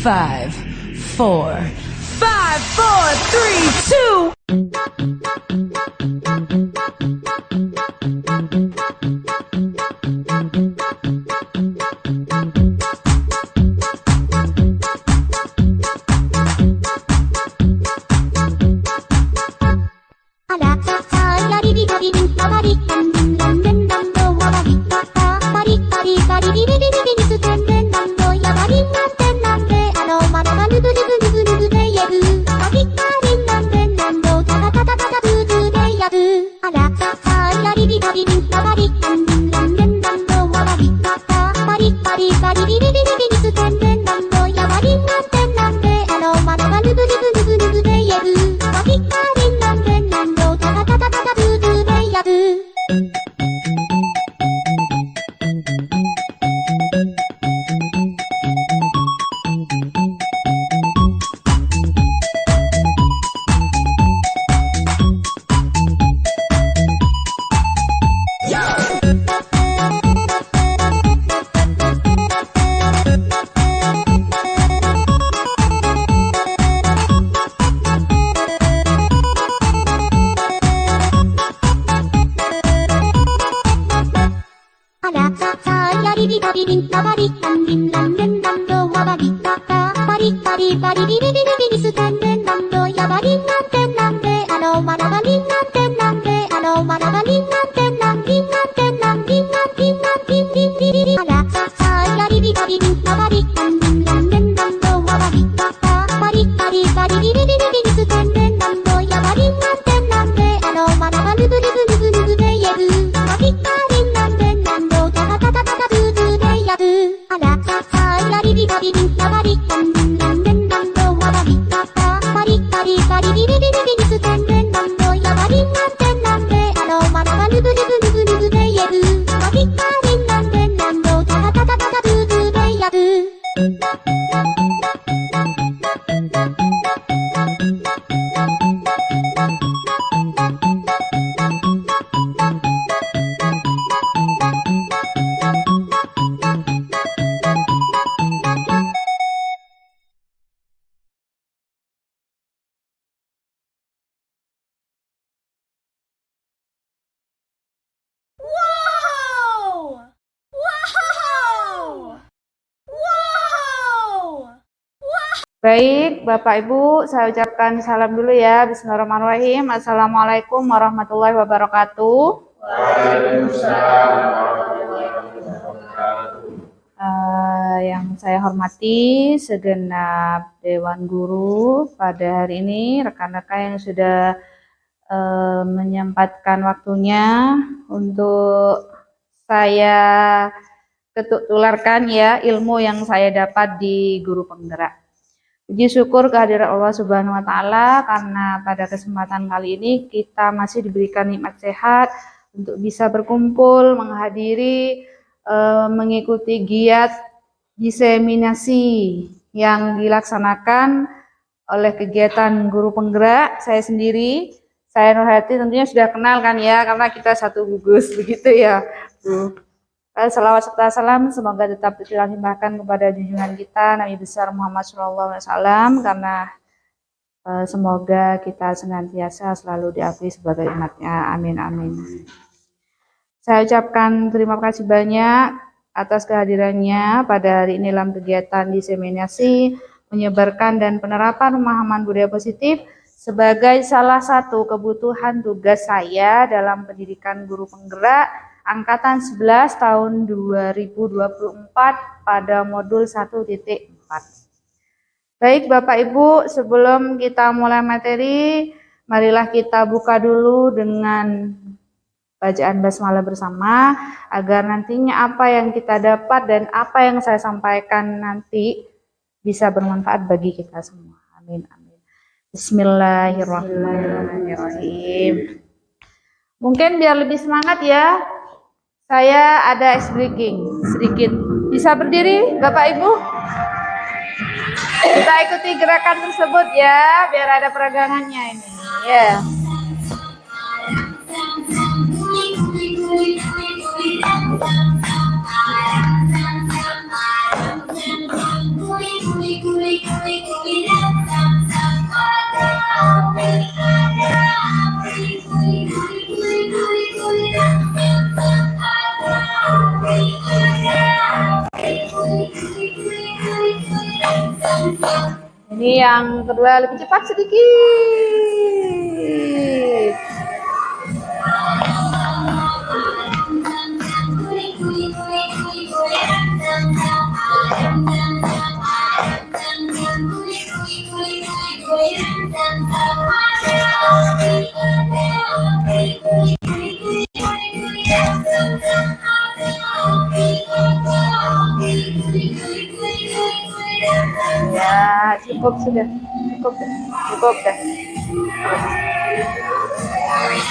5, 4, 5, 4, 3, 2. Baik, Bapak Ibu, saya ucapkan salam dulu ya. Bismillahirrahmanirrahim. Assalamualaikum warahmatullahi wabarakatuh. Waalaikumsalam warahmatullahi wabarakatuh. Yang saya hormati segenap Dewan Guru pada hari ini, rekan-rekan yang sudah menyempatkan waktunya untuk saya tularkan ya ilmu yang saya dapat di Guru Penggerak. Puji syukur kehadiran Allah Subhanahu wa Ta'ala, karena pada kesempatan kali ini kita masih diberikan nikmat sehat untuk bisa berkumpul, menghadiri, mengikuti giat diseminasi yang dilaksanakan oleh kegiatan Guru Penggerak. Saya sendiri, saya Nurhayati, tentunya sudah kenal kan ya, karena kita satu gugus begitu ya, Bu. Salawat serta salam semoga tetap dilimpahkan kepada junjungan kita Nabi besar Muhammad SAW, karena semoga kita senantiasa selalu diakui sebagai umatnya. Amin amin. Saya ucapkan terima kasih banyak atas kehadirannya pada hari ini dalam kegiatan diseminasi menyebarkan dan penerapan pemahaman budaya positif sebagai salah satu kebutuhan tugas saya dalam pendidikan Guru Penggerak Angkatan 11 tahun 2024 pada modul 1.4. Baik Bapak Ibu, sebelum kita mulai materi, marilah kita buka dulu dengan bacaan basmalah bersama, agar nantinya apa yang kita dapat dan apa yang saya sampaikan nanti bisa bermanfaat bagi kita semua. Amin amin. Bismillahirrahmanirrahim. Mungkin biar lebih semangat ya, saya ada ice breaking sedikit. Bisa berdiri Bapak Ibu? Kita ikuti gerakan tersebut ya, biar ada peregangannya ini. Ya. Ini yang kedua lebih cepat sedikit. Ya, cukup sudah. Cukup dah. Cukup dah.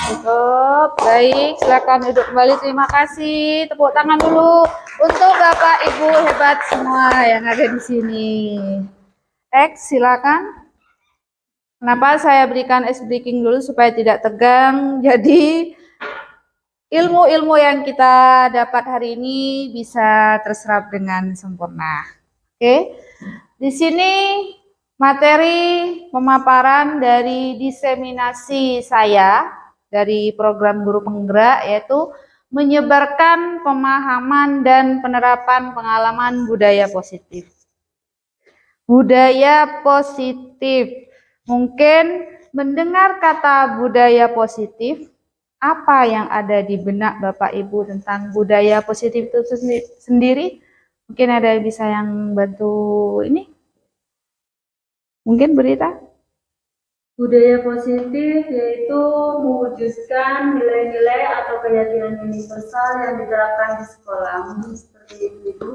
Cukup. Baik, silakan duduk kembali. Terima kasih. Tepuk tangan dulu untuk Bapak Ibu hebat semua yang ada di sini. X, silakan. Kenapa saya berikan ice breaking dulu supaya tidak tegang. Jadi ilmu-ilmu yang kita dapat hari ini bisa terserap dengan sempurna. Oke. Di sini materi pemaparan dari diseminasi saya dari program guru penggerak, yaitu menyebarkan pemahaman dan penerapan pengalaman budaya positif. Budaya positif. Mungkin mendengar kata budaya positif, apa yang ada di benak Bapak Ibu tentang budaya positif itu sendiri? Mungkin ada bisa yang bantu ini? Mungkin berita? Budaya positif yaitu mewujudkan nilai-nilai atau keyakinan universal yang diterapkan di sekolah. Seperti itu, Ibu.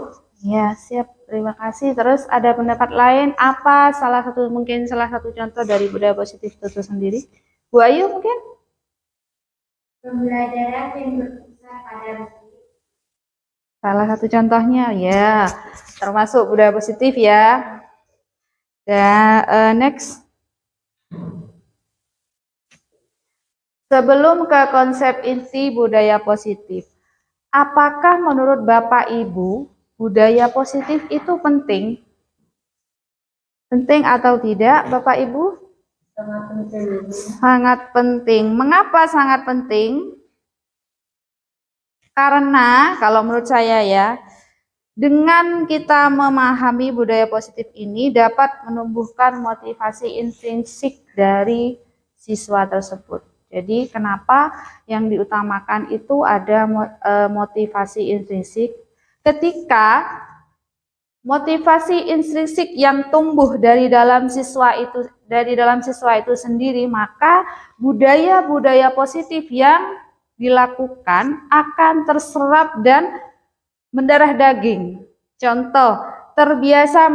Ya, siap. Terima kasih. Terus ada pendapat lain? Apa mungkin salah satu contoh dari budaya positif itu sendiri? Bu Ayu mungkin? Pembelajaran yang berpusat pada bukti. Salah satu contohnya, ya. Termasuk budaya positif ya. Dan next. Sebelum ke konsep inti budaya positif, apakah menurut Bapak Ibu budaya positif itu penting? Penting atau tidak, Bapak Ibu? Sangat penting. Sangat penting. Mengapa sangat penting? Karena kalau menurut saya ya, dengan kita memahami budaya positif ini dapat menumbuhkan motivasi intrinsik dari siswa tersebut. Jadi kenapa yang diutamakan itu ada motivasi intrinsik? Ketika motivasi intrinsik yang tumbuh dari dalam siswa itu sendiri, maka budaya-budaya positif yang dilakukan akan terserap dan mendarah daging. Contoh,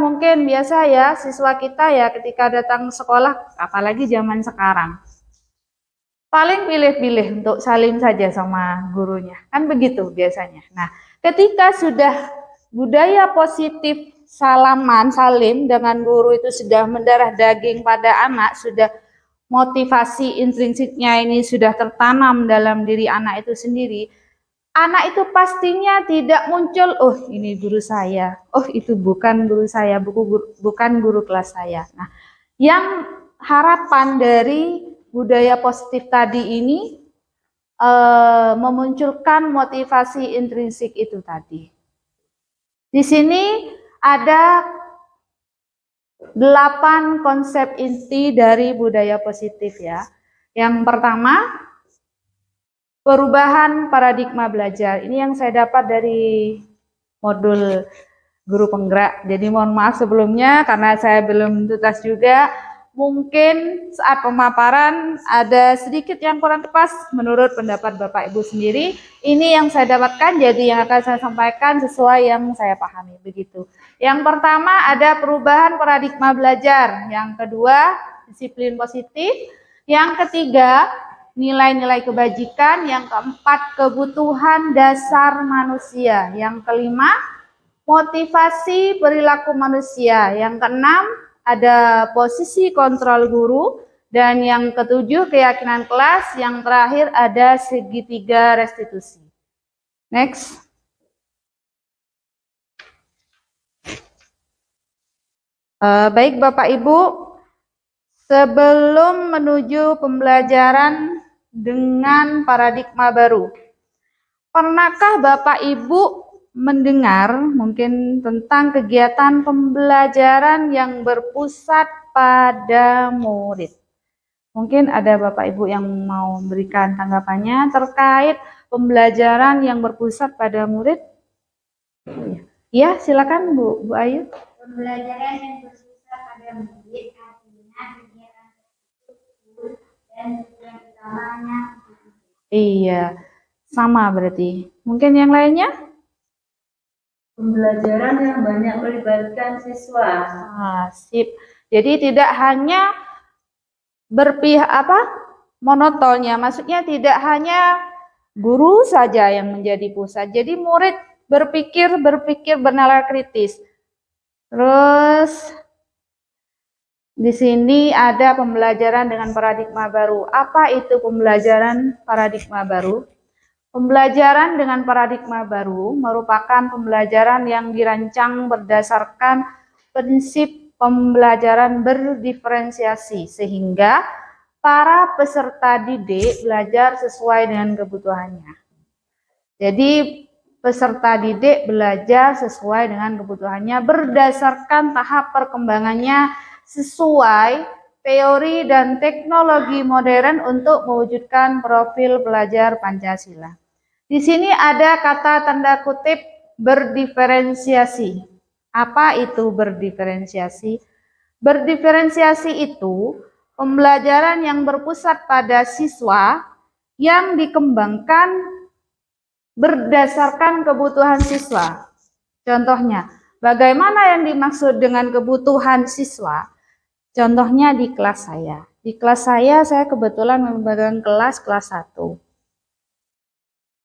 mungkin biasa ya siswa kita ya ketika datang sekolah, apalagi zaman sekarang, paling pilih-pilih untuk salim saja sama gurunya. Kan begitu biasanya. Nah, ketika sudah budaya positif salim dengan guru itu sudah mendarah daging pada anak, sudah motivasi intrinsiknya ini sudah tertanam dalam diri anak itu sendiri, anak itu pastinya tidak muncul, oh ini guru saya, oh itu bukan guru saya, bukan guru kelas saya. Nah, yang harapan dari budaya positif tadi ini memunculkan motivasi intrinsik itu tadi. Di sini ada 8 konsep inti dari budaya positif ya. Yang pertama, perubahan paradigma belajar. Ini yang saya dapat dari modul guru penggerak. Jadi mohon maaf sebelumnya karena saya belum tuntas juga. Mungkin saat pemaparan ada sedikit yang kurang pas menurut pendapat Bapak Ibu sendiri. Ini yang saya dapatkan, jadi yang akan saya sampaikan sesuai yang saya pahami begitu. Yang pertama ada perubahan paradigma belajar. Yang kedua, disiplin positif. Yang ketiga, nilai-nilai kebajikan. Yang keempat, kebutuhan dasar manusia. Yang kelima, motivasi perilaku manusia. Yang keenam, ada posisi kontrol guru. Dan yang ketujuh, keyakinan kelas. Yang terakhir ada segitiga restitusi. Next. Baik Bapak Ibu, sebelum menuju pembelajaran dengan paradigma baru, pernahkah Bapak Ibu mendengar mungkin tentang kegiatan pembelajaran yang berpusat pada murid. Mungkin ada Bapak Ibu yang mau memberikan tanggapannya terkait pembelajaran yang berpusat pada murid. Ya, silakan Bu Ayu. Pembelajaran yang berpusat pada murid artinya kegiatan tersebut dan tujuan utamanya. Iya, sama berarti. Mungkin yang lainnya? Pembelajaran yang banyak melibatkan siswa. Sip. Jadi tidak hanya monotonnya, maksudnya tidak hanya guru saja yang menjadi pusat. Jadi murid berpikir bernalar kritis. Terus di sini ada pembelajaran dengan paradigma baru. Apa itu pembelajaran paradigma baru? Pembelajaran dengan paradigma baru merupakan pembelajaran yang dirancang berdasarkan prinsip pembelajaran berdiferensiasi sehingga para peserta didik belajar sesuai dengan kebutuhannya. Jadi peserta didik belajar sesuai dengan kebutuhannya berdasarkan tahap perkembangannya sesuai teori dan teknologi modern untuk mewujudkan profil pelajar Pancasila. Di sini ada kata tanda kutip berdiferensiasi. Apa itu berdiferensiasi? Berdiferensiasi itu pembelajaran yang berpusat pada siswa yang dikembangkan berdasarkan kebutuhan siswa. Contohnya, bagaimana yang dimaksud dengan kebutuhan siswa? Contohnya di kelas saya. Di kelas saya kebetulan memegang kelas 1.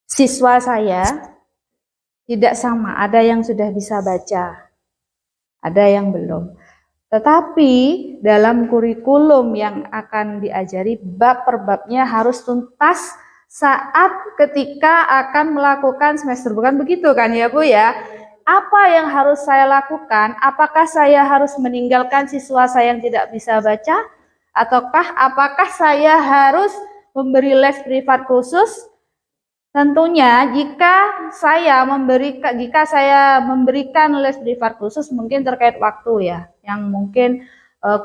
Siswa saya tidak sama, ada yang sudah bisa baca, ada yang belum. Tetapi dalam kurikulum yang akan diajari, bab per babnya harus tuntas saat ketika akan melakukan semester. Bukan begitu kan ya Bu ya? Apa yang harus saya lakukan? Apakah saya harus meninggalkan siswa saya yang tidak bisa baca? Ataukah apakah saya harus memberi les privat khusus? Tentunya jika saya memberikan les privat khusus mungkin terkait waktu ya, yang mungkin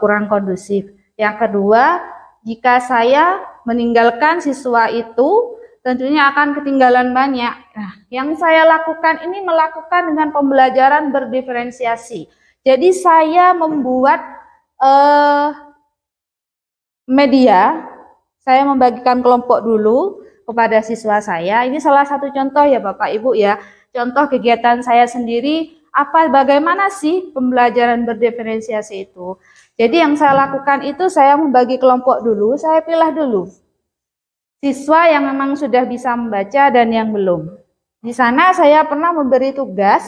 kurang kondusif. Yang kedua, jika saya meninggalkan siswa itu tentunya akan ketinggalan banyak. Nah, yang saya lakukan ini melakukan dengan pembelajaran berdiferensiasi. Jadi saya membuat media, saya membagikan kelompok dulu kepada siswa saya. Ini salah satu contoh ya Bapak Ibu ya. Contoh kegiatan saya sendiri, bagaimana sih pembelajaran berdiferensiasi itu. Jadi yang saya lakukan itu saya membagi kelompok dulu, saya pilih dulu siswa yang memang sudah bisa membaca dan yang belum. Di sana saya pernah memberi tugas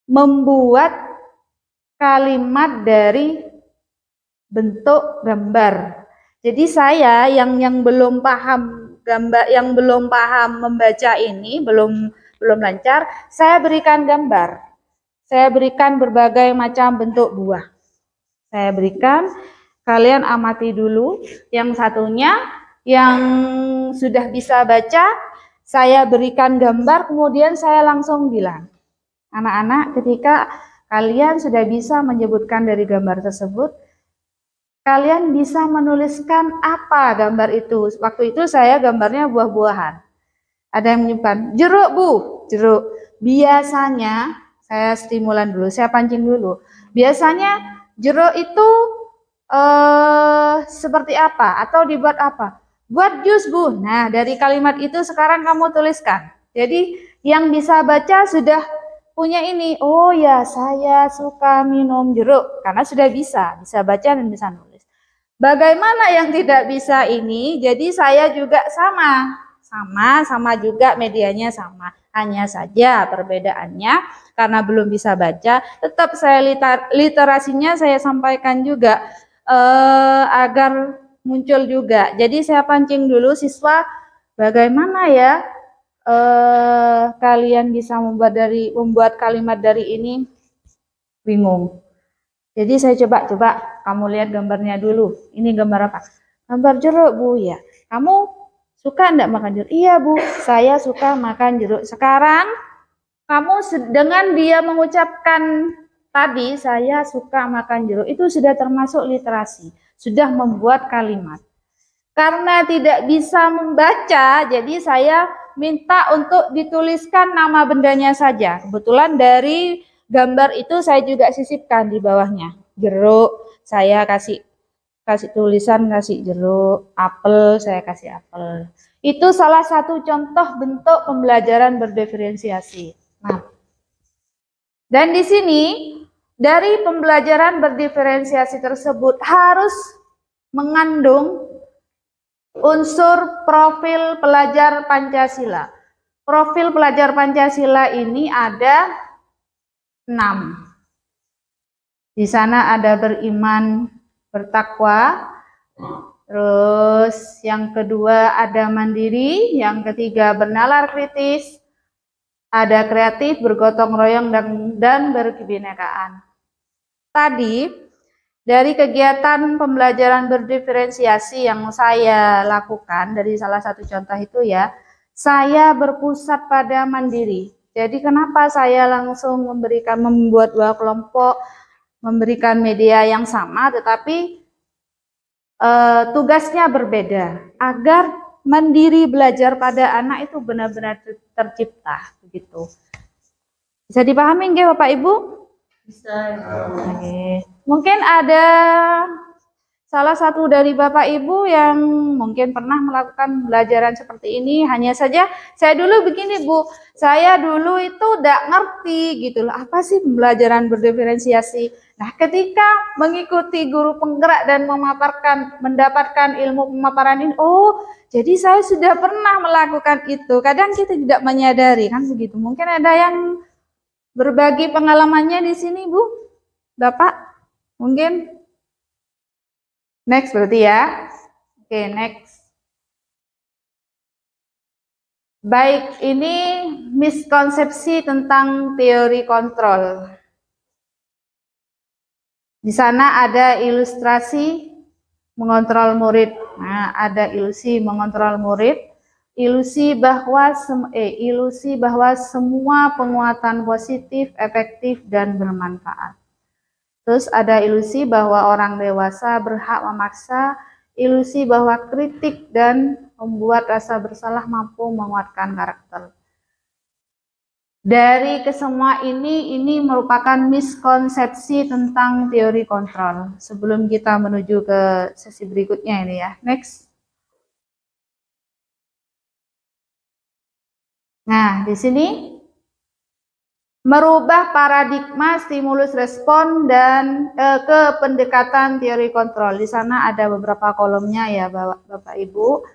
membuat kalimat dari bentuk gambar. Jadi saya yang belum paham gambar, yang belum paham membaca ini, belum lancar, saya berikan gambar. Saya berikan berbagai macam bentuk buah. Saya berikan, kalian amati dulu. Yang satunya yang sudah bisa baca, saya berikan gambar, kemudian saya langsung bilang, anak-anak, ketika kalian sudah bisa menyebutkan dari gambar tersebut, kalian bisa menuliskan apa gambar itu. Waktu itu saya gambarnya buah-buahan. Ada yang menyimpan, jeruk Bu, jeruk. Biasanya, saya stimulan dulu, saya pancing dulu. Biasanya jeruk itu seperti apa? Atau dibuat apa? Buat jus Bu. Nah, dari kalimat itu sekarang kamu tuliskan. Jadi yang bisa baca sudah punya ini. Oh ya, saya suka minum jeruk. Karena sudah bisa baca dan bisa nulis. Bagaimana yang tidak bisa ini? Jadi saya juga sama juga medianya sama. Hanya saja perbedaannya karena belum bisa baca, tetap saya literasinya saya sampaikan juga agar muncul juga. Jadi saya pancing dulu siswa, bagaimana ya kalian bisa membuat kalimat dari ini? Bingung. Jadi saya coba kamu lihat gambarnya dulu. Ini gambar apa? Gambar jeruk Bu ya. Kamu suka enggak makan jeruk? Iya Bu, saya suka makan jeruk. Sekarang kamu dengan dia mengucapkan tadi saya suka makan jeruk, itu sudah termasuk literasi, sudah membuat kalimat. Karena tidak bisa membaca, jadi saya minta untuk dituliskan nama bendanya saja. Kebetulan dari gambar itu saya juga sisipkan di bawahnya. Jeruk, saya kasih tulisan, kasih jeruk, apel, saya kasih apel. Itu salah satu contoh bentuk pembelajaran berdiferensiasi. Nah, dan di sini dari pembelajaran berdiferensiasi tersebut harus mengandung unsur profil pelajar Pancasila. Profil pelajar Pancasila ini ada 6. Di sana ada beriman, bertakwa. Terus yang kedua ada mandiri, yang ketiga bernalar kritis, ada kreatif, bergotong royong dan berkebinekaan. Tadi dari kegiatan pembelajaran berdiferensiasi yang saya lakukan, dari salah satu contoh itu ya, saya berpusat pada mandiri. Jadi kenapa saya langsung membuat 2 kelompok, memberikan media yang sama, tetapi tugasnya berbeda, agar mandiri belajar pada anak itu benar-benar tercipta, begitu. Bisa dipahami nggih Bapak Ibu? Bisa. Oke. Mungkin ada salah satu dari Bapak Ibu yang mungkin pernah melakukan pembelajaran seperti ini. Hanya saja saya dulu begini Bu, saya dulu itu tidak ngerti gitu loh, apa sih pembelajaran berdiferensiasi. Nah, ketika mengikuti guru penggerak dan mendapatkan ilmu pemaparan ini, oh jadi saya sudah pernah melakukan itu. Kadang kita tidak menyadari kan begitu. Mungkin ada yang berbagi pengalamannya di sini Bu, Bapak, mungkin. Next berarti ya. Oke, next. Baik, ini miskonsepsi tentang teori kontrol. Di sana ada ilustrasi mengontrol murid. Nah, ada ilusi mengontrol murid. Ilusi bahwa semua penguatan positif, efektif, dan bermanfaat. Terus ada ilusi bahwa orang dewasa berhak memaksa, ilusi bahwa kritik dan membuat rasa bersalah mampu menguatkan karakter. Dari kesemua ini merupakan miskonsepsi tentang teori kontrol. Sebelum kita menuju ke sesi berikutnya ini ya. Next. Nah, di sini merubah paradigma stimulus respon dan ke pendekatan teori kontrol. Di sana ada beberapa kolomnya ya Bapak Ibu.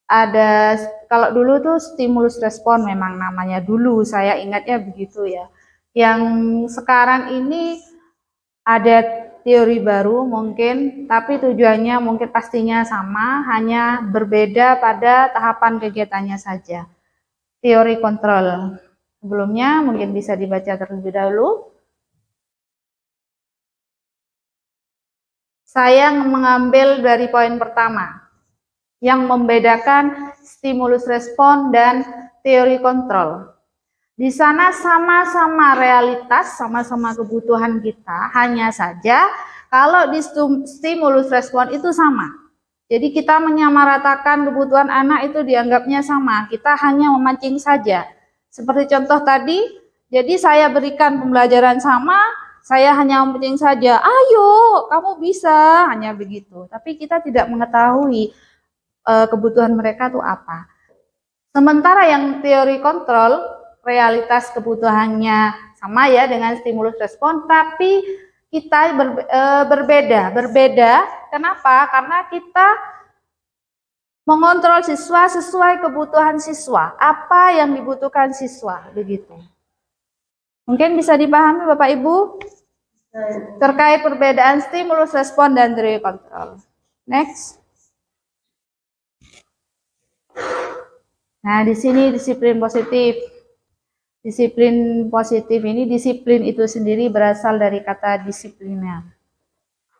Ada, kalau dulu tuh stimulus respon memang namanya dulu, saya ingatnya begitu ya. Yang sekarang ini ada teori baru mungkin, tapi tujuannya mungkin pastinya sama, hanya berbeda pada tahapan kegiatannya saja. Teori kontrol. Sebelumnya mungkin bisa dibaca terlebih dahulu. Saya mengambil dari poin pertama yang membedakan stimulus respon dan teori kontrol. Di sana sama-sama realitas, sama-sama kebutuhan kita, hanya saja kalau di stimulus respon itu sama. Jadi kita menyamaratakan kebutuhan anak itu dianggapnya sama, kita hanya memancing saja. Seperti contoh tadi, jadi saya berikan pembelajaran sama, saya hanya memancing saja, ayo kamu bisa, hanya begitu. Tapi kita tidak mengetahui kebutuhan mereka itu apa. Sementara yang teori kontrol, realitas kebutuhannya sama ya dengan stimulus respon, tapi kita berbeda. Kenapa? Karena kita mengontrol siswa sesuai kebutuhan siswa. Apa yang dibutuhkan siswa, begitu. Mungkin bisa dipahami Bapak Ibu terkait perbedaan stimulus respon dan teori kontrol. Next. Nah, di sini disiplin positif. Disiplin positif ini, disiplin itu sendiri berasal dari kata disipliner,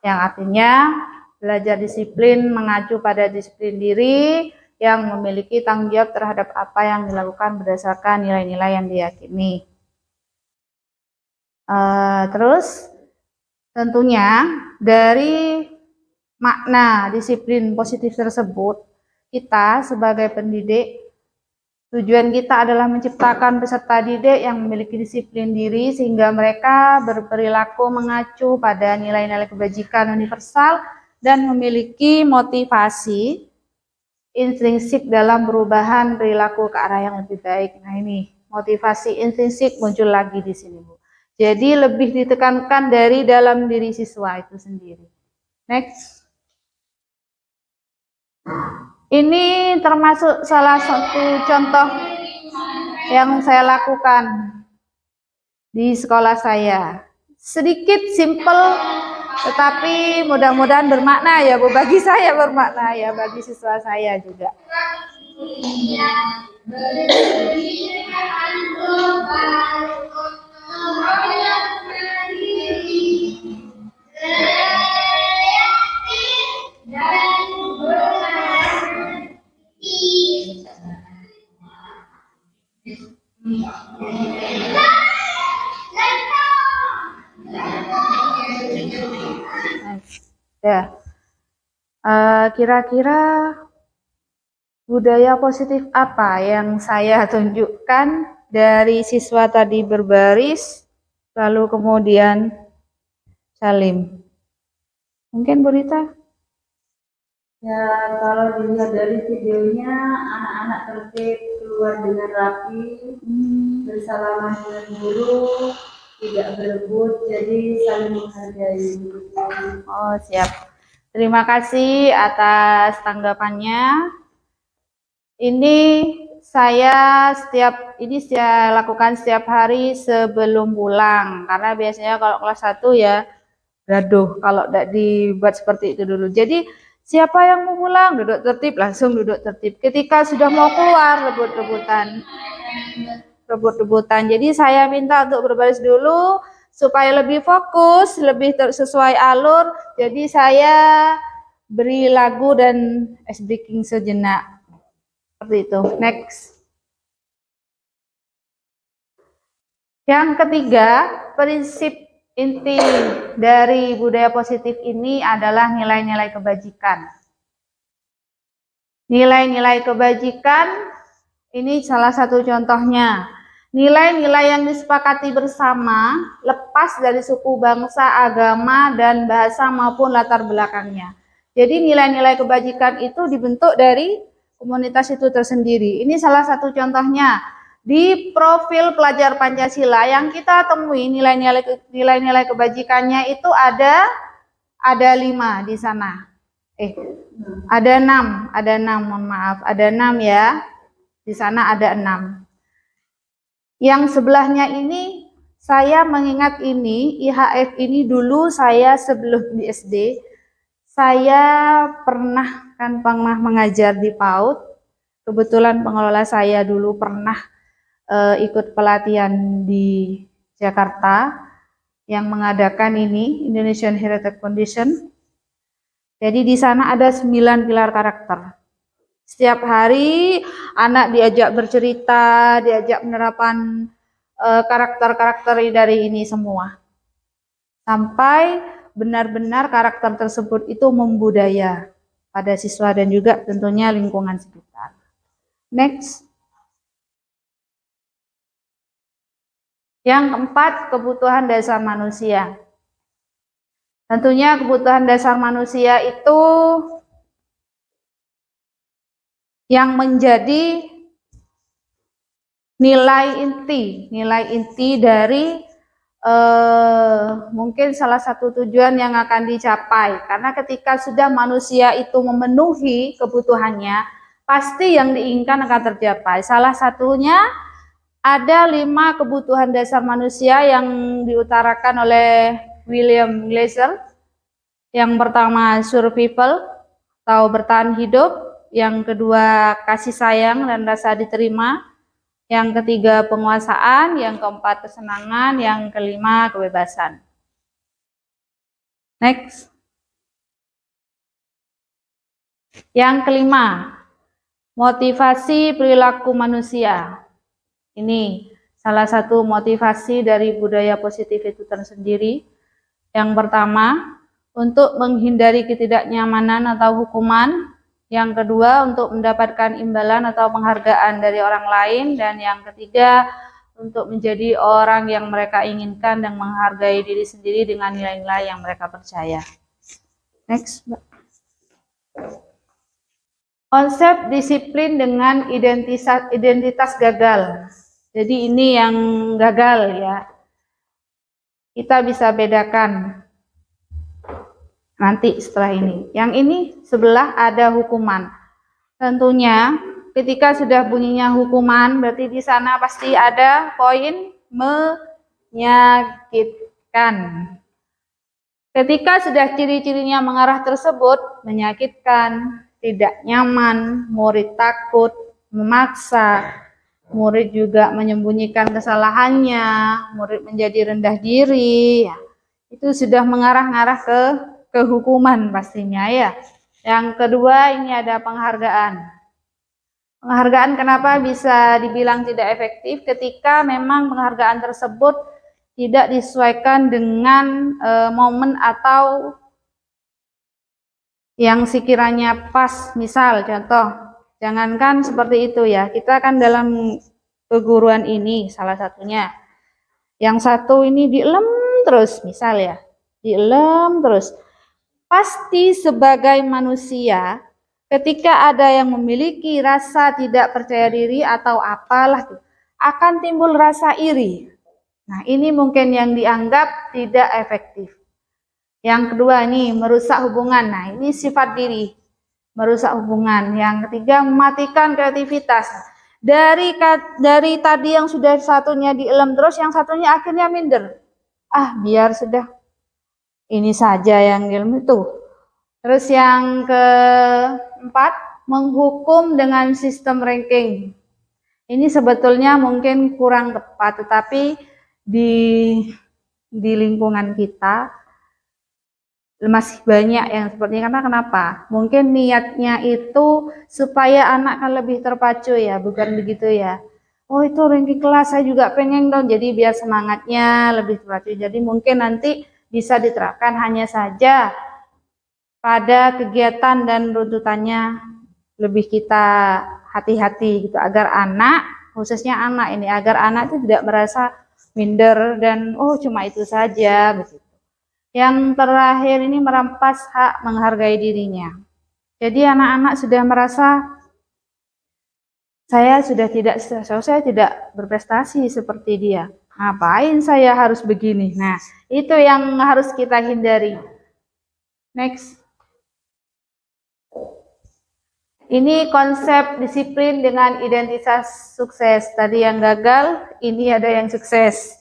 yang artinya belajar disiplin mengacu pada disiplin diri yang memiliki tanggung jawab terhadap apa yang dilakukan berdasarkan nilai-nilai yang diyakini. Terus tentunya dari makna disiplin positif tersebut, kita sebagai pendidik, tujuan kita adalah menciptakan peserta didik yang memiliki disiplin diri sehingga mereka berperilaku mengacu pada nilai-nilai kebajikan universal dan memiliki motivasi intrinsik dalam perubahan perilaku ke arah yang lebih baik. Nah, ini motivasi intrinsik muncul lagi di sini, Bu. Jadi lebih ditekankan dari dalam diri siswa itu sendiri. Next. Ini termasuk salah satu contoh yang saya lakukan di sekolah saya. Sedikit simple, tetapi mudah-mudahan bermakna ya, Bu. Bagi saya bermakna ya, bagi siswa saya juga. Ya, kira-kira budaya positif apa yang saya tunjukkan dari siswa tadi berbaris, lalu kemudian salim? Mungkin Bu Rita? Ya, kalau dilihat dari videonya, anak-anak tertib, keluar dengan rapi, bersalaman dengan guru, tidak berebut, jadi saling menghargai. Oh, siap. Terima kasih atas tanggapannya. Ini saya lakukan setiap hari sebelum pulang, karena biasanya kalau kelas 1 ya gaduh kalau tidak dibuat seperti itu dulu. Jadi siapa yang mau pulang duduk tertib, langsung duduk tertib. Ketika sudah mau keluar rebut-rebutan. Jadi saya minta untuk berbaris dulu supaya lebih fokus, lebih sesuai alur. Jadi saya beri lagu dan ice breaking sejenak. Seperti itu. Next. Yang ketiga, prinsip inti dari budaya positif ini adalah nilai-nilai kebajikan. Nilai-nilai kebajikan ini salah satu contohnya. Nilai-nilai yang disepakati bersama, lepas dari suku, bangsa, agama, dan bahasa maupun latar belakangnya. Jadi nilai-nilai kebajikan itu dibentuk dari komunitas itu tersendiri. Ini salah satu contohnya. Di profil pelajar Pancasila yang kita temui nilai-nilai kebajikannya itu ada 5 di sana. Ada 6, mohon maaf, ada 6 ya. Di sana ada 6. Yang sebelahnya ini saya mengingat ini IHF ini dulu saya sebelum di SD saya pernah mengajar di PAUD. Kebetulan pengelola saya dulu pernah ikut pelatihan di Jakarta yang mengadakan ini Indonesian Heritage Foundation. Jadi di sana ada 9 pilar karakter. Setiap hari anak diajak bercerita, diajak penerapan karakter-karakter dari ini semua. Sampai benar-benar karakter tersebut itu membudaya pada siswa dan juga tentunya lingkungan sekitar. Next. Yang keempat, kebutuhan dasar manusia. Tentunya kebutuhan dasar manusia itu yang menjadi nilai inti dari mungkin salah satu tujuan yang akan dicapai. Karena ketika sudah manusia itu memenuhi kebutuhannya, pasti yang diinginkan akan tercapai. Salah satunya ada 5 kebutuhan dasar manusia yang diutarakan oleh William Glasser. Yang pertama survival atau bertahan hidup. Yang kedua kasih sayang dan rasa diterima. Yang ketiga penguasaan. Yang keempat kesenangan. Yang kelima kebebasan. Next. Yang kelima, motivasi perilaku manusia. Ini salah satu motivasi dari budaya positif itu tersendiri. Yang pertama, untuk menghindari ketidaknyamanan atau hukuman. Yang kedua, untuk mendapatkan imbalan atau penghargaan dari orang lain. Dan yang ketiga, untuk menjadi orang yang mereka inginkan dan menghargai diri sendiri dengan nilai-nilai yang mereka percaya. Next, Mbak. Konsep disiplin dengan identitas gagal. Jadi ini yang gagal ya. Kita bisa bedakan nanti setelah ini. Yang ini sebelah ada hukuman. Tentunya ketika sudah bunyinya hukuman, berarti di sana pasti ada poin menyakitkan. Ketika sudah ciri-cirinya mengarah tersebut, menyakitkan, tidak nyaman, murid takut, memaksa, murid juga menyembunyikan kesalahannya, murid menjadi rendah diri, ya, itu sudah mengarah-ngarah ke hukuman pastinya ya. Yang kedua ini ada penghargaan. Penghargaan kenapa bisa dibilang tidak efektif? Ketika memang penghargaan tersebut tidak disesuaikan dengan momen atau yang sekiranya pas. Misal contoh, jangankan seperti itu ya, kita kan dalam keguruan ini salah satunya, yang satu ini dielem terus, misal ya, dielem terus. Pasti sebagai manusia, ketika ada yang memiliki rasa tidak percaya diri atau apalah, akan timbul rasa iri. Nah, ini mungkin yang dianggap tidak efektif. Yang kedua nih, merusak hubungan. Nah, ini sifat diri, merusak hubungan. Yang ketiga, mematikan kreativitas. Dari tadi yang sudah satunya dielem terus, yang satunya akhirnya minder. Biar sudah, ini saja yang dielem itu. Terus yang keempat, menghukum dengan sistem ranking. Ini sebetulnya mungkin kurang tepat, tetapi di lingkungan kita masih banyak yang seperti ini. Karena kenapa? Mungkin niatnya itu supaya anak kan lebih terpacu ya, bukan begitu ya. Oh itu ranking kelas, saya juga pengen dong, jadi biar semangatnya lebih terpacu. Jadi mungkin nanti bisa diterapkan hanya saja pada kegiatan dan runtutannya lebih kita hati-hati gitu, agar anak, khususnya anak ini, agar anak itu tidak merasa minder dan oh cuma itu saja begitu. Yang terakhir ini merampas hak menghargai dirinya. Jadi anak-anak sudah merasa saya tidak berprestasi seperti dia. Ngapain saya harus begini? Nah, itu yang harus kita hindari. Next. Ini konsep disiplin dengan identitas sukses. Tadi yang gagal, ini ada yang sukses.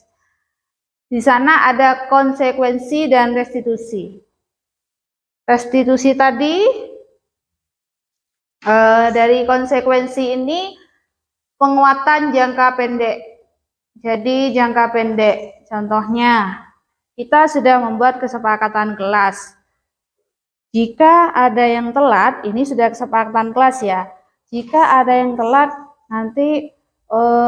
Di sana ada konsekuensi dan restitusi. Restitusi tadi, dari konsekuensi ini, penguatan jangka pendek. Jadi jangka pendek, contohnya, kita sudah membuat kesepakatan kelas. Jika ada yang telat, ini sudah kesepakatan kelas ya. Jika ada yang telat, nanti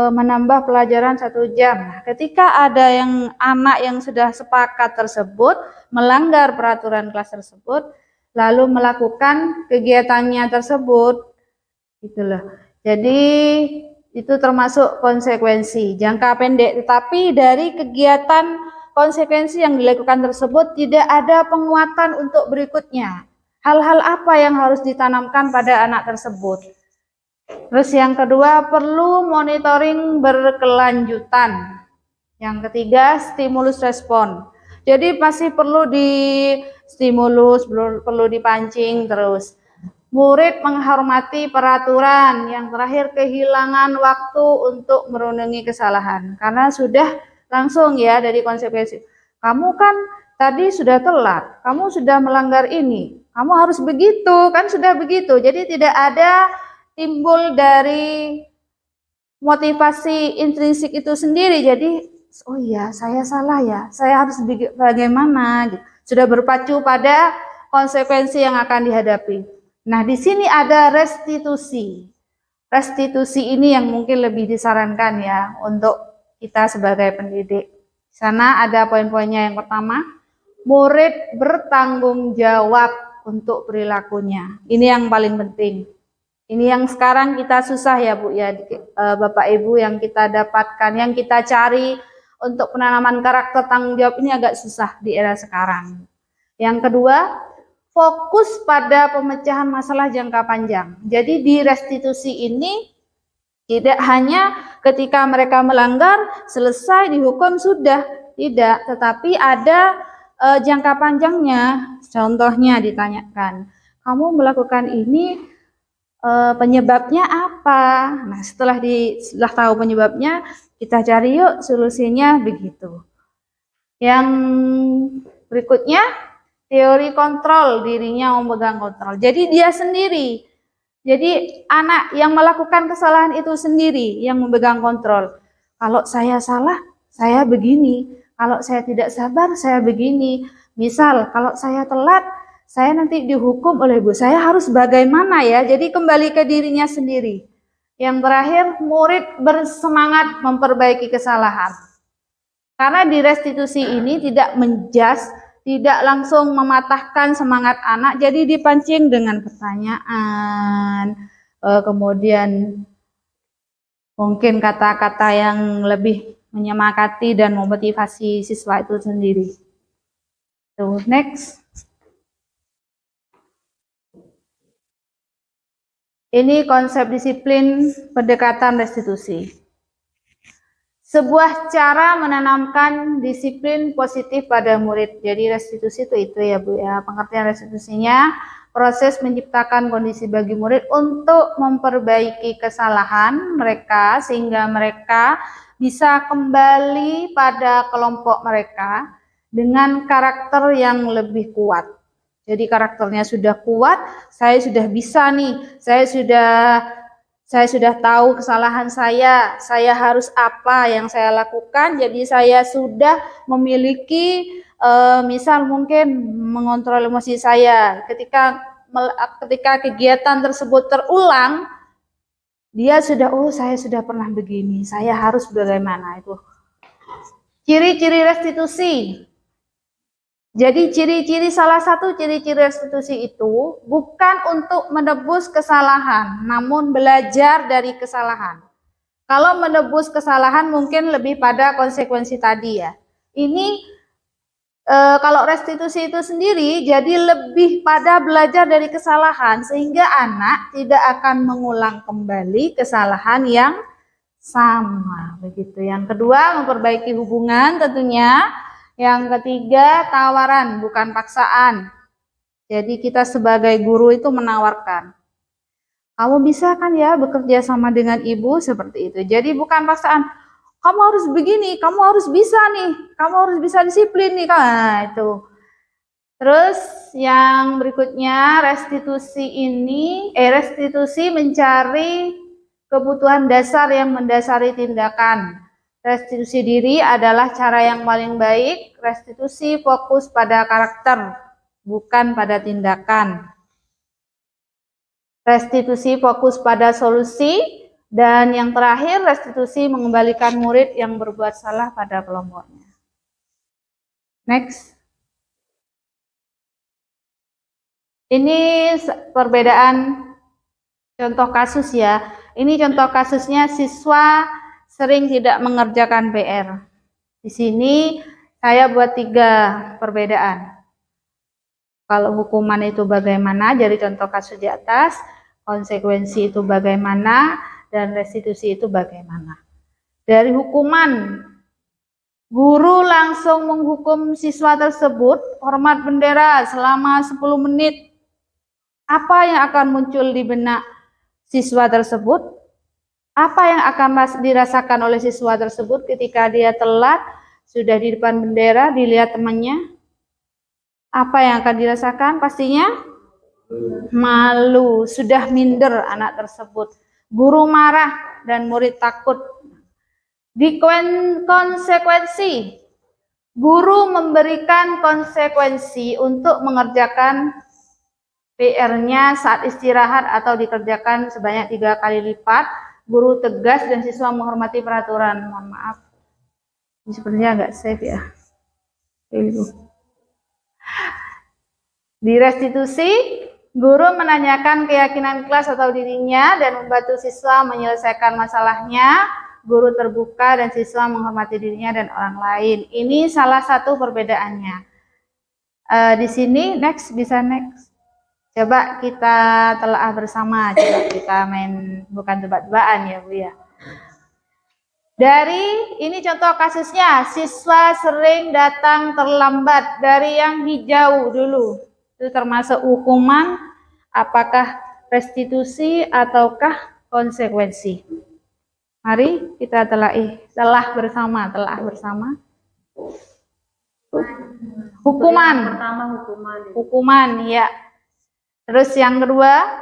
menambah pelajaran 1 jam. Nah, ketika ada yang anak yang sudah sepakat tersebut, melanggar peraturan kelas tersebut, lalu melakukan kegiatannya tersebut, itulah. Jadi itu termasuk konsekuensi jangka pendek. Tetapi dari kegiatan konsekuensi yang dilakukan tersebut tidak ada penguatan untuk berikutnya. Hal-hal apa yang harus ditanamkan pada anak tersebut? Terus yang kedua, perlu monitoring berkelanjutan. Yang ketiga, stimulus respon. Jadi masih perlu distimulus, perlu dipancing terus. Murid menghormati peraturan. Yang terakhir, kehilangan waktu untuk merenungi kesalahan. Karena sudah langsung ya dari konsekuensi. Kamu kan tadi sudah telat, kamu sudah melanggar ini, kamu harus begitu, kan sudah begitu. Jadi tidak ada timbul dari motivasi intrinsik itu sendiri. Jadi, oh iya saya salah ya, saya harus bagaimana? Sudah berpacu pada konsekuensi yang akan dihadapi. Nah di sini ada restitusi. Restitusi ini yang mungkin lebih disarankan ya untuk kita sebagai pendidik. Di sana ada poin-poinnya. Yang pertama, murid bertanggung jawab untuk perilakunya. Ini yang paling penting. Ini yang sekarang kita susah ya Bu ya, Bapak Ibu, yang kita dapatkan, yang kita cari untuk penanaman karakter tanggung jawab ini agak susah di era sekarang. Yang kedua, fokus pada pemecahan masalah jangka panjang. Jadi di restitusi ini tidak hanya ketika mereka melanggar selesai dihukum sudah, tidak, tetapi ada jangka panjangnya. Contohnya ditanyakan, kamu melakukan ini penyebabnya apa? Nah, setelah tahu penyebabnya, kita cari yuk solusinya begitu. Yang berikutnya, teori kontrol, dirinya memegang kontrol. Jadi dia sendiri. Jadi anak yang melakukan kesalahan itu sendiri yang memegang kontrol. Kalau saya salah, saya begini. Kalau saya tidak sabar, saya begini. Misal, kalau saya telat, saya nanti dihukum oleh ibu. Saya harus bagaimana ya? Jadi kembali ke dirinya sendiri. Yang terakhir, murid bersemangat memperbaiki kesalahan. Karena di restitusi ini tidak menjas, tidak langsung mematahkan semangat anak, jadi dipancing dengan pertanyaan, kemudian mungkin kata-kata yang lebih menyemangati dan memotivasi siswa itu sendiri. Tuh, next. Ini konsep disiplin pendekatan restitusi. Sebuah cara menanamkan disiplin positif pada murid. Jadi restitusi itu ya Bu ya. Pengertian restitusinya proses menciptakan kondisi bagi murid untuk memperbaiki kesalahan mereka sehingga mereka bisa kembali pada kelompok mereka dengan karakter yang lebih kuat. Jadi karakternya sudah kuat, saya sudah bisa nih, saya sudah tahu kesalahan saya harus apa yang saya lakukan, jadi saya sudah memiliki misal mungkin mengontrol emosi saya. Ketika kegiatan tersebut terulang, dia sudah, oh saya sudah pernah begini, saya harus bagaimana itu. Ciri-ciri restitusi. Jadi salah satu ciri-ciri restitusi itu bukan untuk menebus kesalahan, namun belajar dari kesalahan. Kalau menebus kesalahan mungkin lebih pada konsekuensi tadi ya. Ini kalau restitusi itu sendiri jadi lebih pada belajar dari kesalahan sehingga anak tidak akan mengulang kembali kesalahan yang sama. Begitu. Yang kedua, memperbaiki hubungan tentunya. Yang ketiga, tawaran bukan paksaan. Jadi kita sebagai guru itu menawarkan. Kamu bisa kan ya bekerja sama dengan ibu seperti itu. Jadi bukan paksaan. Kamu harus begini, kamu harus bisa nih, kamu harus bisa disiplin nih. Nah, itu. Terus yang berikutnya, restitusi mencari kebutuhan dasar yang mendasari tindakan. Restitusi diri adalah cara yang paling baik. Restitusi fokus pada karakter, bukan pada tindakan. Restitusi fokus pada solusi. Dan yang terakhir, restitusi mengembalikan murid yang berbuat salah pada kelompoknya. Next. Ini perbedaan contoh kasus ya. Ini contoh kasusnya siswa sering tidak mengerjakan PR. Di sini saya buat 3 perbedaan. Kalau hukuman itu bagaimana, jadi contoh kasus di atas, konsekuensi itu bagaimana, dan restitusi itu bagaimana. Dari hukuman, guru langsung menghukum siswa tersebut hormat bendera selama 10 menit. Apa yang akan muncul di benak siswa tersebut? Apa yang akan dirasakan oleh siswa tersebut ketika dia telat, sudah di depan bendera, dilihat temannya? Apa yang akan dirasakan? Pastinya malu, sudah minder anak tersebut. Guru marah dan murid takut. Di konsekuensi, guru memberikan konsekuensi untuk mengerjakan PR-nya saat istirahat atau dikerjakan sebanyak 3 kali lipat. Guru tegas dan siswa menghormati peraturan. Mohon maaf, Ini sepertinya agak safe ya. Ibu. Di restitusi, guru menanyakan keyakinan kelas atau dirinya dan membantu siswa menyelesaikan masalahnya. Guru terbuka dan siswa menghormati dirinya dan orang lain. Ini salah satu perbedaannya. Di sini next, bisa next. Coba kita telaah bersama. Coba kita main, bukan tebak-tebakan ya Bu ya. Dari ini contoh kasusnya, siswa sering datang terlambat. Dari yang hijau dulu, itu termasuk hukuman, apakah restitusi ataukah konsekuensi? Mari kita telah bersama. Hukuman. Yang pertama hukuman. Hukuman, ya. Terus yang kedua,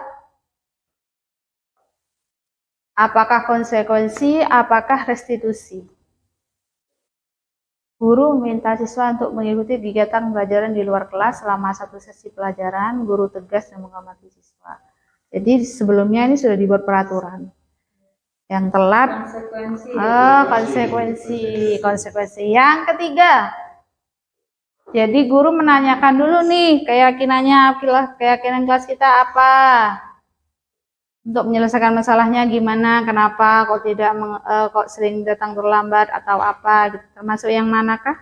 apakah konsekuensi, apakah restitusi? Guru minta siswa untuk mengikuti kegiatan pelajaran di luar kelas selama satu sesi pelajaran. Guru tegas dan menghormati siswa. Jadi sebelumnya ini sudah dibuat peraturan. Yang telat, konsekuensi. Yang ketiga, jadi guru menanyakan dulu nih keyakinan kelas kita apa, untuk menyelesaikan masalahnya gimana, kenapa kok tidak kok sering datang terlambat atau apa gitu. Termasuk yang manakah?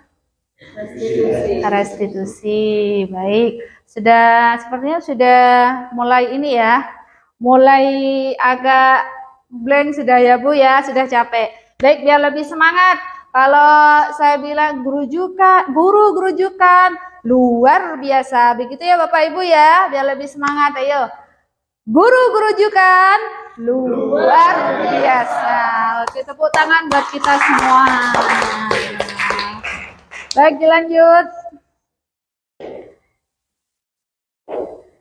Restitusi. Baik, sepertinya sudah mulai ini ya, mulai agak blank sudah ya Bu ya, sudah capek. Baik, biar lebih semangat, kalau saya bilang guru gerujukan luar biasa, begitu ya Bapak Ibu ya, biar lebih semangat. Ayo, guru gerujukan luar biasa. Oke, tepuk tangan buat kita semua. Baik, dilanjut.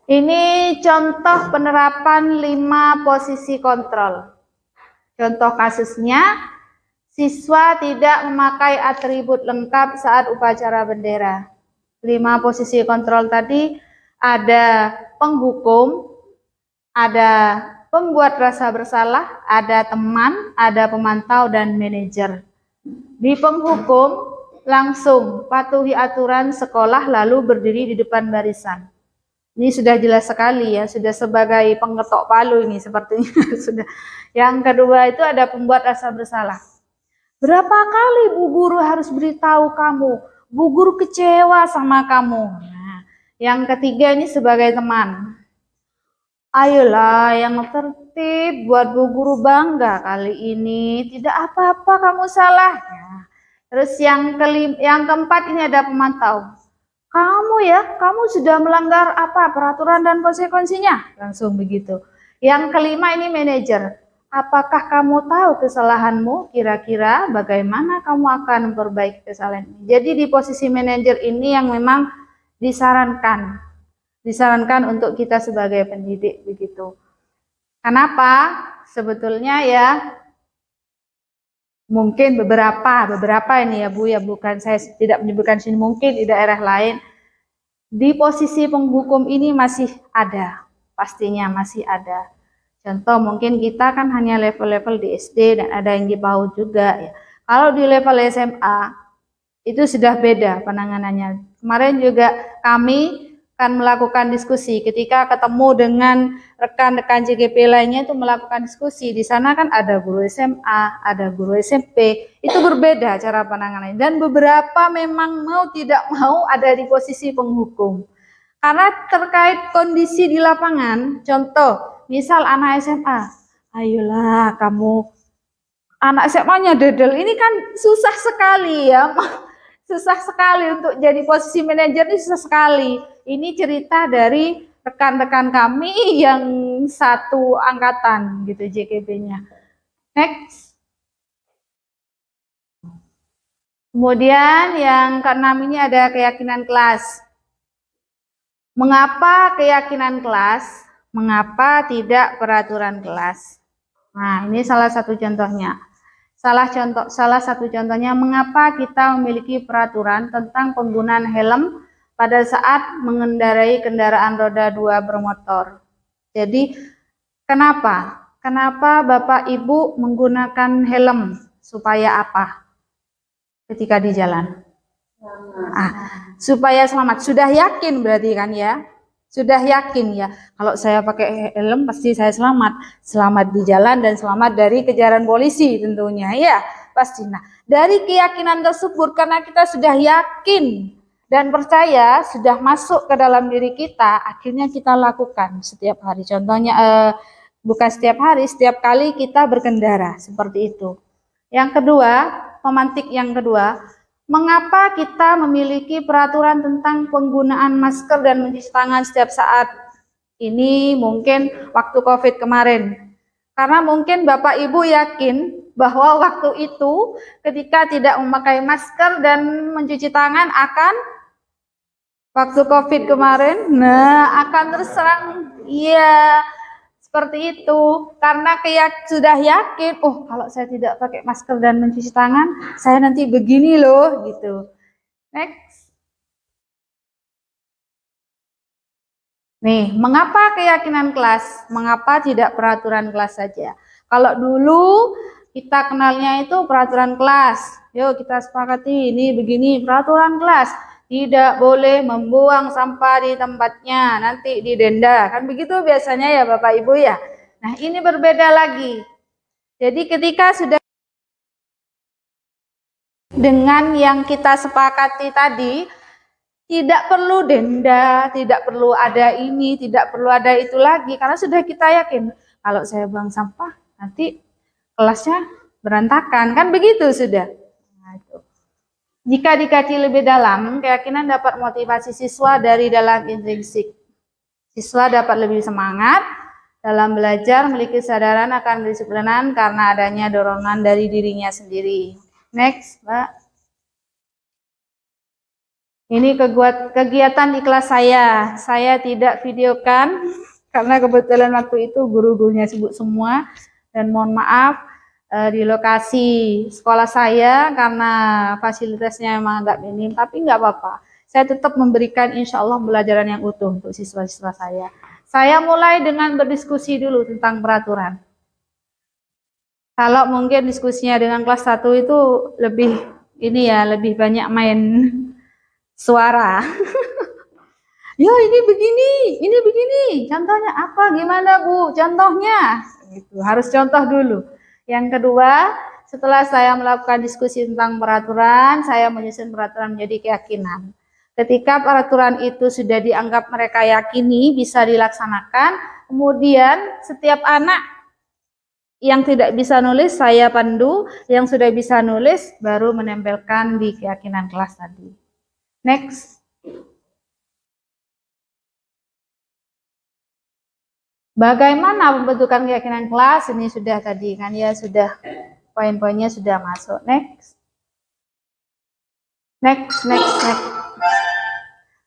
Ini contoh penerapan 5 posisi kontrol. Contoh kasusnya, siswa tidak memakai atribut lengkap saat upacara bendera. 5 posisi kontrol tadi ada penghukum, ada pembuat rasa bersalah, ada teman, ada pemantau, dan manajer. Di penghukum, langsung patuhi aturan sekolah lalu berdiri di depan barisan. Ini sudah jelas sekali ya, sudah sebagai pengetok palu ini sepertinya sudah. Yang kedua itu ada pembuat rasa bersalah. Berapa kali Bu Guru harus beritahu kamu? Bu Guru kecewa sama kamu. Nah, yang ketiga ini sebagai teman. Ayolah yang tertib, buat Bu Guru bangga kali ini. Tidak apa-apa kamu salah. Nah, terus yang keempat ini ada pemantau. Kamu sudah melanggar apa peraturan dan konsekuensinya? Langsung begitu. Yang kelima ini manajer. Apakah kamu tahu kesalahanmu? Kira-kira bagaimana kamu akan memperbaiki kesalahan ini? Jadi di posisi manajer ini yang memang disarankan untuk kita sebagai pendidik begitu. Kenapa? Sebetulnya ya mungkin beberapa ini ya Bu ya, bukan saya tidak menyebutkan sini, mungkin di daerah lain di posisi penghukum ini masih ada, pastinya masih ada. Contoh mungkin kita kan hanya level-level di SD dan ada yang di PAUD juga ya. Kalau di level SMA itu sudah beda penanganannya. Kemarin juga kami akan melakukan diskusi ketika ketemu dengan rekan-rekan JGP lainnya, itu melakukan diskusi. Di sana kan ada guru SMA, ada guru SMP, itu berbeda cara penanganannya. Dan beberapa memang mau tidak mau ada di posisi penghukum. Karena terkait kondisi di lapangan, contoh, misal anak SMA, ayolah kamu, anak SMA-nya dedel, ini kan susah sekali ya. Susah sekali untuk jadi posisi manajer, ini susah sekali. Ini cerita dari rekan-rekan kami yang satu angkatan gitu JKB-nya. Next. Kemudian yang keenam ini ada keyakinan kelas. Mengapa keyakinan kelas? Mengapa tidak peraturan kelas? Nah, ini salah satu contohnya. Salah satu contohnya, mengapa kita memiliki peraturan tentang penggunaan helm pada saat mengendarai kendaraan roda 2 bermotor. Jadi, kenapa? Kenapa Bapak Ibu menggunakan helm? Supaya apa? ketika di jalan? Supaya selamat. Sudah yakin berarti kan ya? Sudah yakin ya. Kalau saya pakai helm pasti saya selamat. Selamat di jalan dan selamat dari kejaran polisi tentunya ya. Pasti. Nah, dari keyakinan tersebut karena kita sudah yakin dan percaya sudah masuk ke dalam diri kita, akhirnya kita lakukan setiap hari. Contohnya bukan setiap hari, setiap kali kita berkendara seperti itu. Yang kedua, pemantik yang kedua, mengapa kita memiliki peraturan tentang penggunaan masker dan mencuci tangan setiap saat? Ini mungkin waktu COVID kemarin. Karena mungkin Bapak Ibu yakin bahwa waktu itu ketika tidak memakai masker dan mencuci tangan akan waktu COVID kemarin, akan terserang. Iya, seperti itu. Karena sudah yakin, oh kalau saya tidak pakai masker dan mencuci tangan, saya nanti begini loh, gitu. Next. Nih, mengapa keyakinan kelas? Mengapa tidak peraturan kelas saja? Kalau dulu kita kenalnya itu peraturan kelas. Yuk kita sepakati ini begini peraturan kelas. Tidak boleh membuang sampah di tempatnya, nanti didenda. Kan begitu biasanya ya Bapak Ibu ya. Nah, ini berbeda lagi. Jadi ketika sudah dengan yang kita sepakati tadi, tidak perlu denda, tidak perlu ada ini, tidak perlu ada itu lagi. Karena sudah kita yakin, kalau saya buang sampah, nanti kelasnya berantakan. Kan begitu sudah. Nah, itu. Jika dikaji lebih dalam, keyakinan dapat motivasi siswa dari dalam intrinsik. Siswa dapat lebih semangat dalam belajar, memiliki kesadaran akan kedisiplinan karena adanya dorongan dari dirinya sendiri. Next, Mbak. Ini kegiatan di kelas saya. Saya tidak videokan karena kebetulan waktu itu guru-gurunya sibuk semua. Dan mohon maaf, di lokasi sekolah saya karena fasilitasnya memang agak minim, tapi nggak apa-apa. Saya tetap memberikan insya Allah pembelajaran yang utuh untuk siswa-siswa saya. Saya mulai dengan berdiskusi dulu tentang peraturan. Kalau mungkin diskusinya dengan kelas 1 itu lebih lebih banyak main suara. Yo ini begini. Contohnya apa? Gimana Bu? Contohnya? Gitu. Harus contoh dulu. Yang kedua, setelah saya melakukan diskusi tentang peraturan, saya menyusun peraturan menjadi keyakinan. Ketika peraturan itu sudah dianggap mereka yakini bisa dilaksanakan, kemudian setiap anak yang tidak bisa nulis saya pandu, yang sudah bisa nulis baru menempelkan di keyakinan kelas tadi. Next. Bagaimana pembentukan keyakinan kelas? Ini sudah tadi kan ya, sudah poin-poinnya sudah masuk. Next.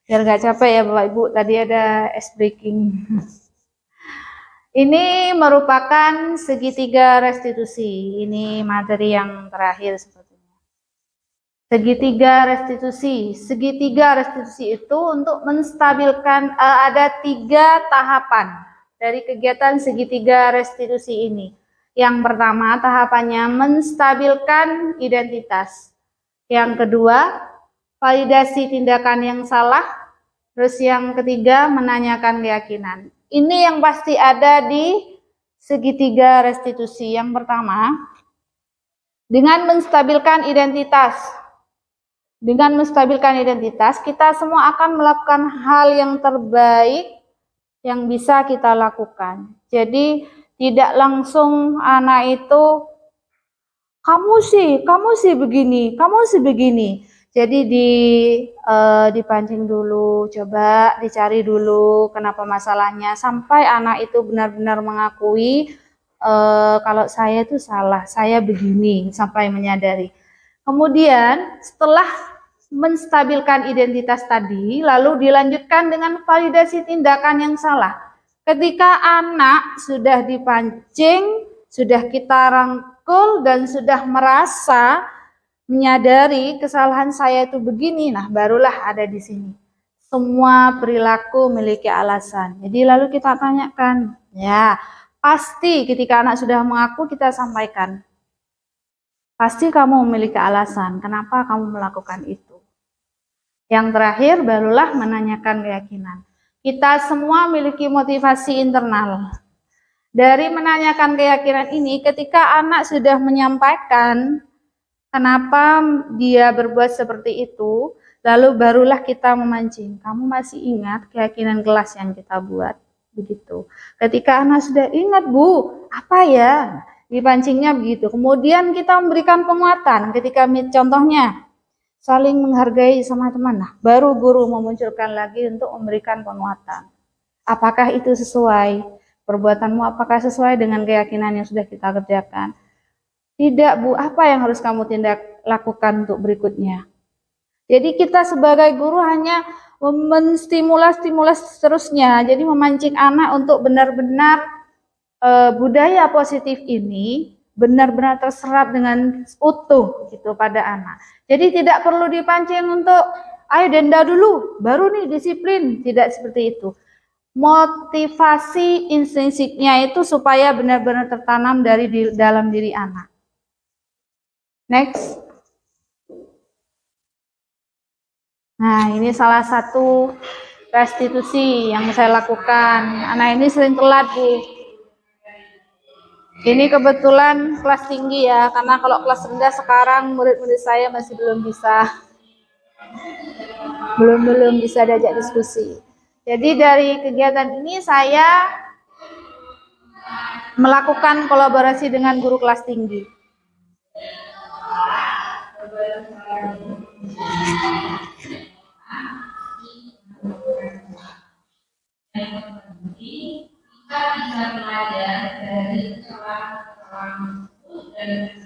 Biar gak capek ya Bapak Ibu, tadi ada ice breaking. Ini merupakan segitiga restitusi. Ini materi yang terakhir sepertinya. Segitiga restitusi. Segitiga restitusi itu untuk menstabilkan, ada 3 tahapan dari kegiatan segitiga restitusi ini. Yang pertama tahapannya menstabilkan identitas. Yang kedua validasi tindakan yang salah. Terus yang ketiga menanyakan keyakinan. Ini yang pasti ada di segitiga restitusi. Yang pertama dengan menstabilkan identitas. Dengan menstabilkan identitas kita semua akan melakukan hal yang terbaik yang bisa kita lakukan. Jadi tidak langsung anak itu kamu sih begini. Jadi dipancing dulu, coba dicari dulu kenapa masalahnya sampai anak itu benar-benar mengakui kalau saya itu salah, saya begini sampai menyadari. Kemudian setelah menstabilkan identitas tadi, lalu dilanjutkan dengan validasi tindakan yang salah. Ketika anak sudah dipancing, sudah kita rangkul dan sudah merasa menyadari kesalahan saya itu begini, nah barulah ada di sini. Semua perilaku memiliki alasan. Jadi lalu kita tanyakan, ya pasti ketika anak sudah mengaku kita sampaikan. Pasti kamu memiliki alasan kenapa kamu melakukan itu. Yang terakhir, barulah menanyakan keyakinan. Kita semua memiliki motivasi internal. Dari menanyakan keyakinan ini, ketika anak sudah menyampaikan kenapa dia berbuat seperti itu, lalu barulah kita memancing. Kamu masih ingat keyakinan kelas yang kita buat? Begitu. Ketika anak sudah ingat, Bu, apa ya? Dipancingnya begitu. Kemudian kita memberikan penguatan ketika contohnya saling menghargai sama teman. Nah, baru guru memunculkan lagi untuk memberikan penguatan. Apakah itu sesuai? Perbuatanmu apakah sesuai dengan keyakinan yang sudah kita kerjakan? Tidak, Bu. Apa yang harus kamu lakukan untuk berikutnya? Jadi kita sebagai guru hanya menstimulasi seterusnya. Jadi memancing anak untuk benar-benar budaya positif ini benar-benar terserap dengan utuh gitu pada anak. Jadi tidak perlu dipancing untuk ayo denda dulu, baru nih disiplin. Tidak seperti itu. Motivasi intrinsiknya itu supaya benar-benar tertanam dari dalam diri anak. Next. Nah, ini salah satu restitusi yang saya lakukan. Anak ini sering telat, Bu. Ini kebetulan kelas tinggi ya, karena kalau kelas rendah sekarang murid-murid saya masih belum bisa diajak diskusi. Jadi dari kegiatan ini saya melakukan kolaborasi dengan guru kelas tinggi. Kita bisa belajar dari kesalahan dan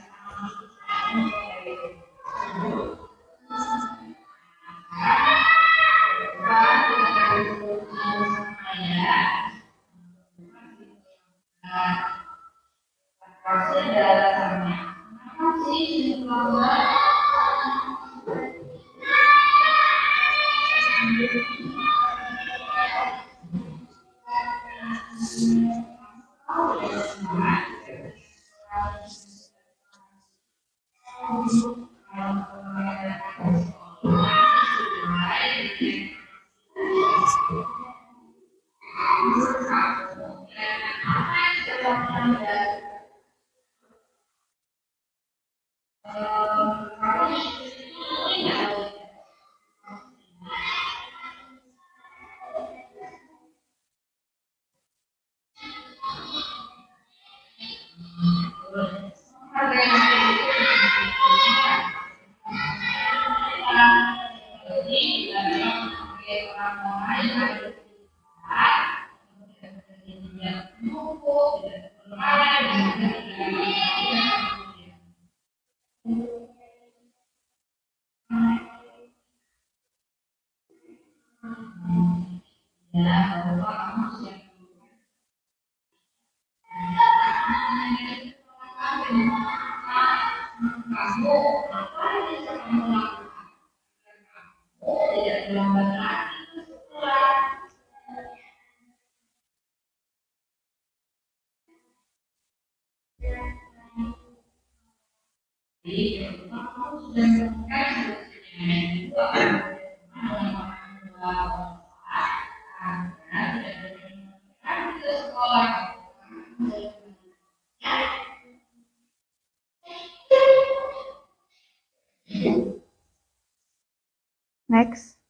Next.